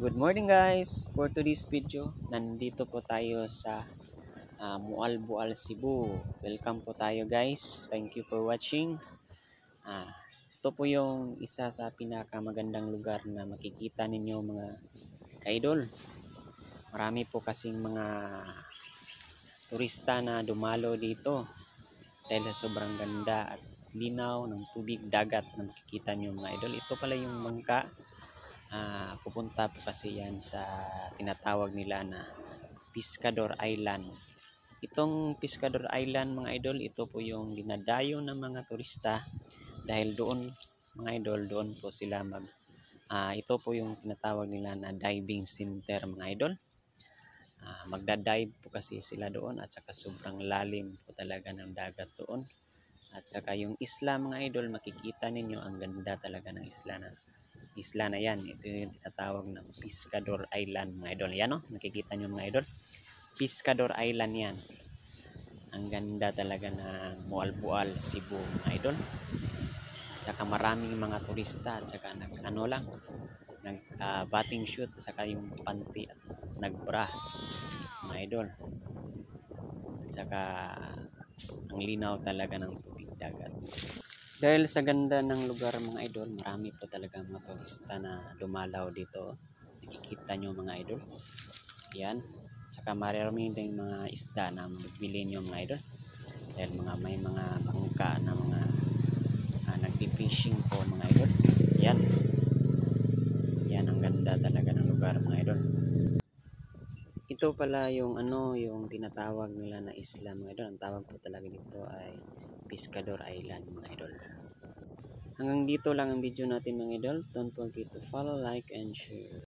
Good morning guys! For today's video, nandito po tayo sa Mualbual, Cebu. Welcome po tayo guys. Thank you for watching. Ito po yung isa sa pinakamagandang lugar na makikita ninyo mga idol. Marami po kasing mga turista na dumalo dito dahil sa sobrang ganda at linaw ng tubig dagat na makikita nyo mga idol. Ito pala yung bangka. Pupunta po kasi yan sa tinatawag nila na Pescador Island. Itong Pescador Island mga idol, ito po yung dinadayo ng mga turista dahil doon mga idol, doon po sila ito po yung tinatawag nila na diving center mga idol. Magda-dive po kasi sila doon at saka sobrang lalim po talaga ng dagat doon. At saka yung isla mga idol, makikita ninyo ang ganda talaga ng isla na yan. Ito yung tinatawag na Pescador Island mga idol. Yan o, nakikita nyo mga idol. Pescador Island yan. Ang ganda talaga ng Mualbual, Cebu mga idol. At saka maraming mga turista at saka bathing shoot at saka yung panty at nagbra mga idol. At saka ang linaw talaga ng tubig dagat. Dahil sa ganda ng lugar mga idol, marami po talaga mga turista na dumalaw dito. Nakikita nyo mga idol. Yan. Saka marami din mga isda na magbili nyo mga idol. Dahil may mga bangka na mga nagpi-fishing po mga idol. Yan. Yan ang ganda talaga ng lugar mga idol. Ito pala yung yung tinatawag nila na isla mga idol. Ang tawag po talaga dito ay Pescador Island mga idol. Hanggang dito lang ang video natin mga idol. Don't forget to follow, like, and share.